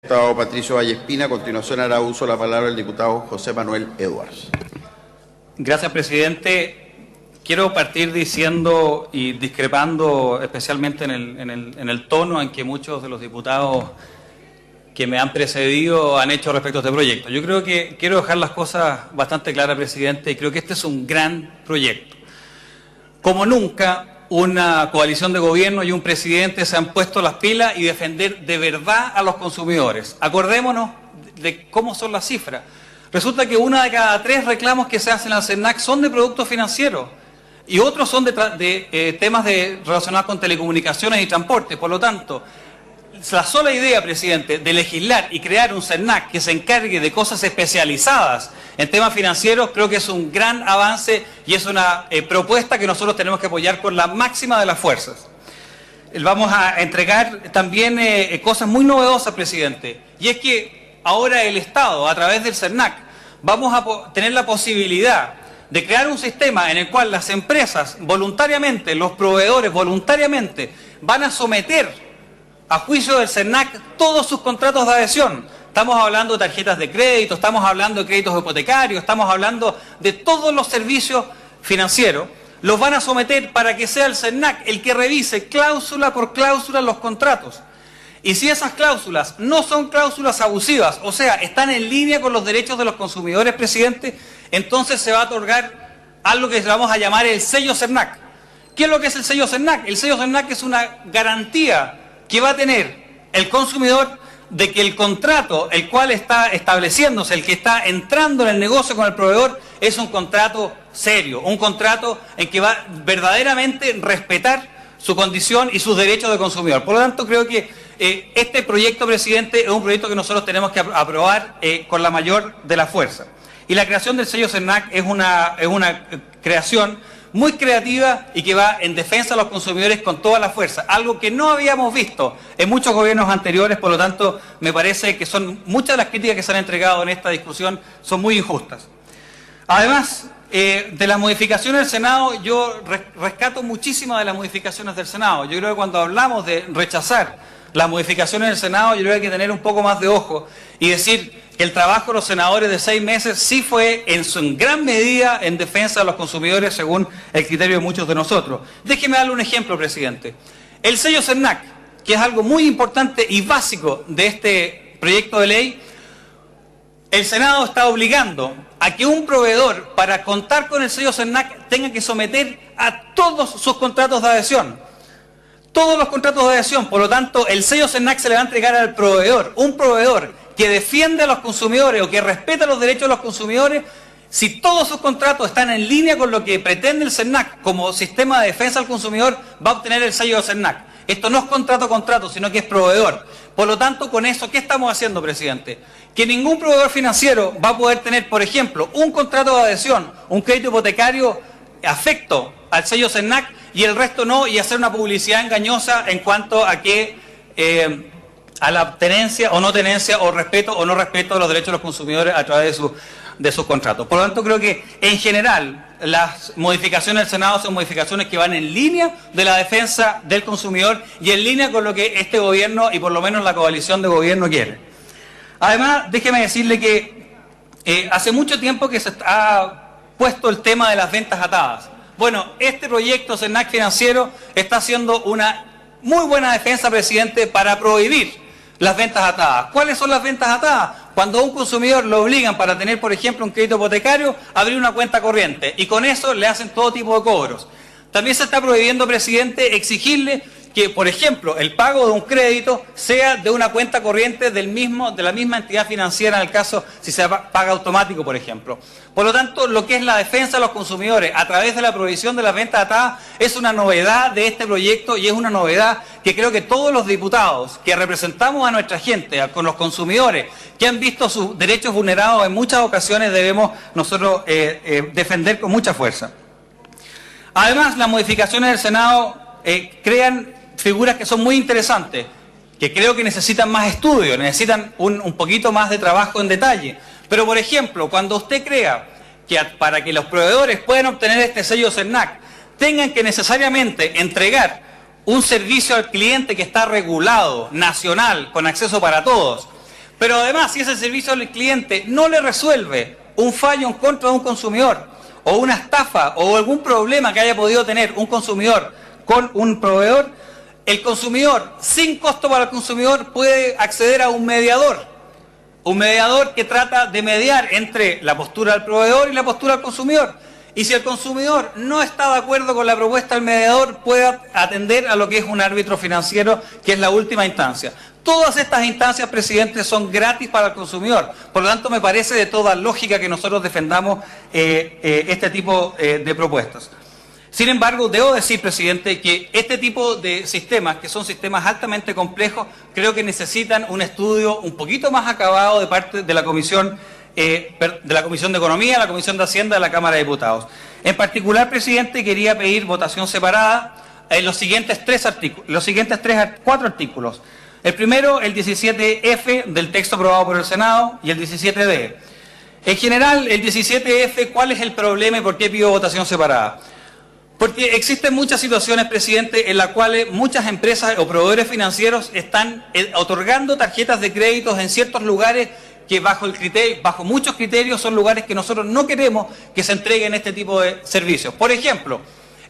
Diputado Patricio Vallespina. A continuación hará uso de la palabra el diputado José Manuel Edwards. Gracias, presidente. Quiero partir diciendo y discrepando especialmente en el tono en que muchos de los diputados que me han precedido han hecho respecto a este proyecto. Yo creo que quiero dejar las cosas bastante claras, presidente, y creo que este es un gran proyecto. Como nunca, una coalición de gobierno y un presidente se han puesto las pilas y defender de verdad a los consumidores. Acordémonos de cómo son las cifras. Resulta que 1 de cada 3 reclamos que se hacen al CERNAC son de productos financieros y otros son de temas relacionados con telecomunicaciones y transporte. Por lo tanto, la sola idea, presidente, de legislar y crear un CERNAC que se encargue de cosas especializadas en temas financieros, creo que es un gran avance y es una propuesta que nosotros tenemos que apoyar con la máxima de las fuerzas. Vamos a entregar también cosas muy novedosas, presidente, y es que ahora el Estado, a través del CERNAC, vamos a tener la posibilidad de crear un sistema en el cual las empresas voluntariamente, los proveedores voluntariamente, van a someter a juicio del CERNAC todos sus contratos de adhesión. Estamos hablando de tarjetas de crédito, estamos hablando de créditos hipotecarios, estamos hablando de todos los servicios financieros. Los van a someter para que sea el CERNAC el que revise cláusula por cláusula los contratos. Y si esas cláusulas no son cláusulas abusivas, o sea, están en línea con los derechos de los consumidores, presidente, entonces se va a otorgar algo que vamos a llamar el sello CERNAC. ¿Qué es lo que es el sello CERNAC? El sello CERNAC es una garantía que va a tener el consumidor de que el contrato, el cual está estableciéndose, el que está entrando en el negocio con el proveedor, es un contrato serio, un contrato en que va verdaderamente respetar su condición y sus derechos de consumidor. Por lo tanto, creo que este proyecto, presidente, es un proyecto que nosotros tenemos que aprobar con la mayor de la fuerza. Y la creación del sello CERNAC es una creación muy creativa y que va en defensa de los consumidores con toda la fuerza, algo que no habíamos visto en muchos gobiernos anteriores. Por lo tanto, me parece que son muchas de las críticas que se han entregado en esta discusión son muy injustas. Además de las modificaciones del Senado, yo rescato muchísimas de las modificaciones del Senado. Yo creo que cuando hablamos de rechazar las modificaciones del Senado, yo creo que hay que tener un poco más de ojo y decir que el trabajo de los senadores de 6 meses sí fue en gran medida en defensa de los consumidores según el criterio de muchos de nosotros. Déjeme darle un ejemplo, presidente. El sello CERNAC, que es algo muy importante y básico de este proyecto de ley, el Senado está obligando a que un proveedor, para contar con el sello CERNAC, tenga que someter a todos sus contratos de adhesión. Todos los contratos de adhesión. Por lo tanto, el sello CERNAC se le va a entregar al proveedor. Un proveedor que defiende a los consumidores o que respeta los derechos de los consumidores, si todos sus contratos están en línea con lo que pretende el CERNAC como sistema de defensa al consumidor, va a obtener el sello de CERNAC. Esto no es contrato, sino que es proveedor. Por lo tanto, con eso, ¿qué estamos haciendo, presidente? Que ningún proveedor financiero va a poder tener, por ejemplo, un contrato de adhesión, un crédito hipotecario afecto al sello CERNAC y el resto no, y hacer una publicidad engañosa en cuanto a que a la tenencia o no tenencia, o respeto o no respeto de los derechos de los consumidores a través de sus contratos. Por lo tanto, creo que en general las modificaciones del Senado son modificaciones que van en línea de la defensa del consumidor y en línea con lo que este gobierno y por lo menos la coalición de gobierno quiere. Además, déjeme decirle que hace mucho tiempo que se ha puesto el tema de las ventas atadas. Bueno, este proyecto CERNAC financiero está haciendo una muy buena defensa, presidente, para prohibir las ventas atadas. ¿Cuáles son las ventas atadas? Cuando a un consumidor lo obligan para tener, por ejemplo, un crédito hipotecario, a abrir una cuenta corriente y con eso le hacen todo tipo de cobros. También se está prohibiendo, presidente, exigirle que, por ejemplo, el pago de un crédito sea de una cuenta corriente de la misma entidad financiera en el caso si se paga automático, por ejemplo. Por lo tanto, lo que es la defensa de los consumidores a través de la prohibición de las ventas atadas es una novedad de este proyecto y es una novedad que creo que todos los diputados que representamos a nuestra gente, con los consumidores, que han visto sus derechos vulnerados en muchas ocasiones, debemos nosotros defender con mucha fuerza. Además, las modificaciones del Senado crean figuras que son muy interesantes, que creo que necesitan más estudio, necesitan un poquito más de trabajo en detalle. Pero, por ejemplo, cuando usted crea que para que los proveedores puedan obtener este sello CERNAC, tengan que necesariamente entregar un servicio al cliente que está regulado, nacional, con acceso para todos, Pero además, si ese servicio al cliente no le resuelve un fallo en contra de un consumidor, o una estafa, o algún problema que haya podido tener un consumidor con un proveedor, el consumidor, sin costo para el consumidor, puede acceder a un mediador que trata de mediar entre la postura del proveedor y la postura del consumidor. Y si el consumidor no está de acuerdo con la propuesta del mediador, puede atender a lo que es un árbitro financiero, que es la última instancia. Todas estas instancias, presidente, son gratis para el consumidor. Por lo tanto, me parece de toda lógica que nosotros defendamos este tipo de propuestas. Sin embargo, debo decir, presidente, que este tipo de sistemas, que son sistemas altamente complejos, creo que necesitan un estudio un poquito más acabado de parte de la Comisión de Economía, la Comisión de Hacienda de la Cámara de Diputados. En particular, presidente, quería pedir votación separada en los siguientes cuatro artículos. El primero, el 17F del texto aprobado por el Senado, y el 17D. En general, el 17F, ¿cuál es el problema y por qué pido votación separada? Porque existen muchas situaciones, presidente, en las cuales muchas empresas o proveedores financieros están otorgando tarjetas de créditos en ciertos lugares que bajo muchos criterios son lugares que nosotros no queremos que se entreguen este tipo de servicios. Por ejemplo,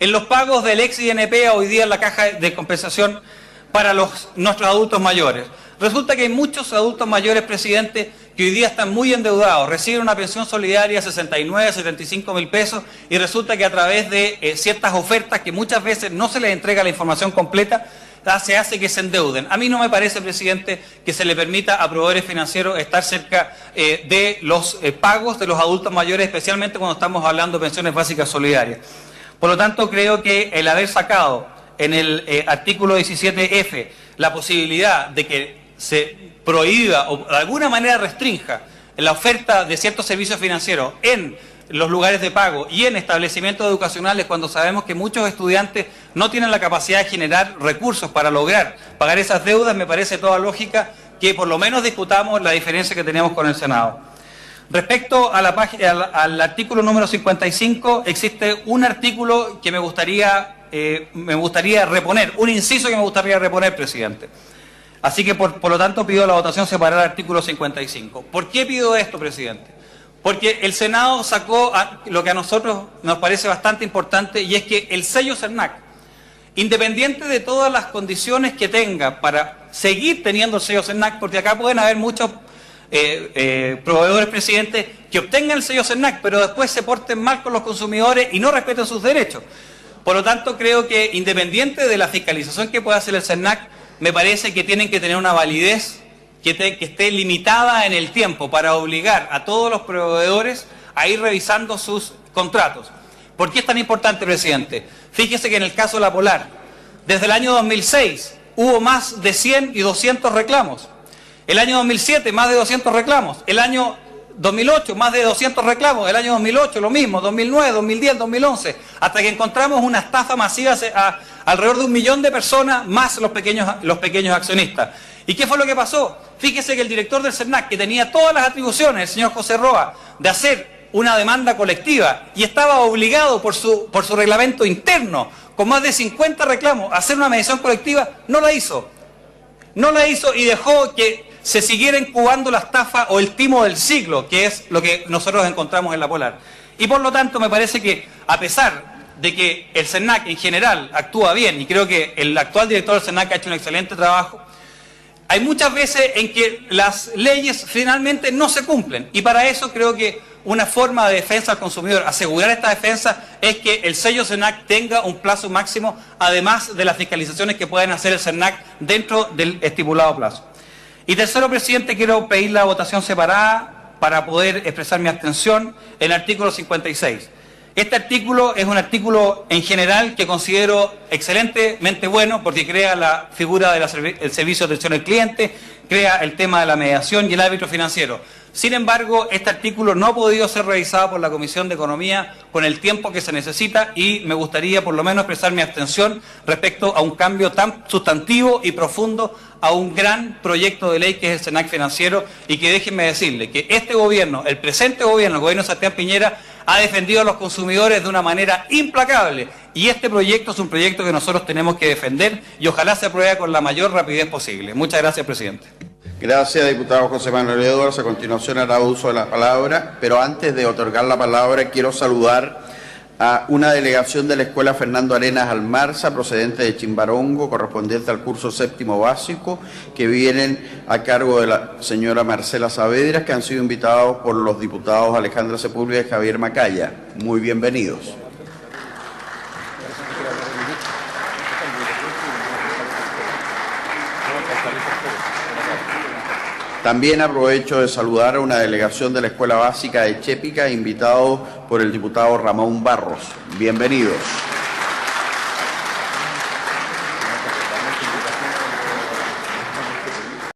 en los pagos del ex-INP hoy día en la caja de compensación para nuestros adultos mayores. Resulta que hay muchos adultos mayores, presidente, que hoy día están muy endeudados, reciben una pensión solidaria de 69, 75 mil pesos y resulta que a través de ciertas ofertas que muchas veces no se les entrega la información completa, se hace que se endeuden. A mí no me parece, presidente, que se le permita a proveedores financieros estar cerca de los pagos de los adultos mayores, especialmente cuando estamos hablando de pensiones básicas solidarias. Por lo tanto, creo que el haber sacado en el artículo 17F la posibilidad de que se prohíba o de alguna manera restrinja la oferta de ciertos servicios financieros en los lugares de pago y en establecimientos educacionales, cuando sabemos que muchos estudiantes no tienen la capacidad de generar recursos para lograr pagar esas deudas, me parece toda lógica que por lo menos discutamos la diferencia que tenemos con el Senado. Respecto a al artículo número 55, existe un artículo que me gustaría reponer, un inciso que me gustaría reponer, presidente. Así que, por lo tanto, pido la votación separada del artículo 55. ¿Por qué pido esto, presidente? Porque el Senado sacó lo que a nosotros nos parece bastante importante, y es que el sello CERNAC, independiente de todas las condiciones que tenga para seguir teniendo el sello CERNAC, porque acá pueden haber muchos proveedores, presidente, que obtengan el sello CERNAC, pero después se porten mal con los consumidores y no respeten sus derechos. Por lo tanto, creo que independiente de la fiscalización que pueda hacer el CERNAC, me parece que tienen que tener una validez que esté limitada en el tiempo para obligar a todos los proveedores a ir revisando sus contratos. ¿Por qué es tan importante, presidente? Fíjese que en el caso de la Polar, desde el año 2006 hubo más de 100 y 200 reclamos. El año 2007, más de 200 reclamos. El año 2008, más de 200 reclamos. El año 2008, lo mismo. 2009, 2010, 2011. Hasta que encontramos una estafa masiva a alrededor de 1 millón de personas, más los pequeños accionistas. ¿Y qué fue lo que pasó? Fíjese que el director del CERNAC, que tenía todas las atribuciones, el señor José Roa, de hacer una demanda colectiva y estaba obligado por su reglamento interno, con más de 50 reclamos, a hacer una mediación colectiva, no la hizo. No la hizo y dejó que se siguiera incubando la estafa o el timo del siglo, que es lo que nosotros encontramos en la Polar. Y por lo tanto me parece que, a pesar de que el CERNAC en general actúa bien, y creo que el actual director del CERNAC ha hecho un excelente trabajo, hay muchas veces en que las leyes finalmente no se cumplen, y para eso creo que una forma de defensa al consumidor, asegurar esta defensa, es que el sello CERNAC tenga un plazo máximo, además de las fiscalizaciones que pueden hacer el CERNAC dentro del estipulado plazo. Y tercero, presidente, quiero pedir la votación separada para poder expresar mi abstención en el artículo 56. Este artículo es un artículo en general que considero excelentemente bueno porque crea la figura del servicio de atención al cliente, crea el tema de la mediación y el árbitro financiero. Sin embargo, este artículo no ha podido ser revisado por la Comisión de Economía con el tiempo que se necesita y me gustaría por lo menos expresar mi abstención respecto a un cambio tan sustantivo y profundo a un gran proyecto de ley que es el CERNAC financiero, y que déjenme decirle que este gobierno, el presente gobierno, el gobierno de Sebastián Piñera, ha defendido a los consumidores de una manera implacable, y este proyecto es un proyecto que nosotros tenemos que defender y ojalá se apruebe con la mayor rapidez posible. Muchas gracias, presidente. Gracias, diputado José Manuel Edwards. A continuación hará uso de la palabra, pero antes de otorgar la palabra quiero saludar a una delegación de la Escuela Fernando Arenas Almarza, procedente de Chimbarongo, correspondiente al curso séptimo básico, que vienen a cargo de la señora Marcela Saavedra, que han sido invitados por los diputados Alejandra Sepúlveda y Javier Macaya. Muy bienvenidos. También aprovecho de saludar a una delegación de la Escuela Básica de Chépica, invitado por el diputado Ramón Barros. Bienvenidos.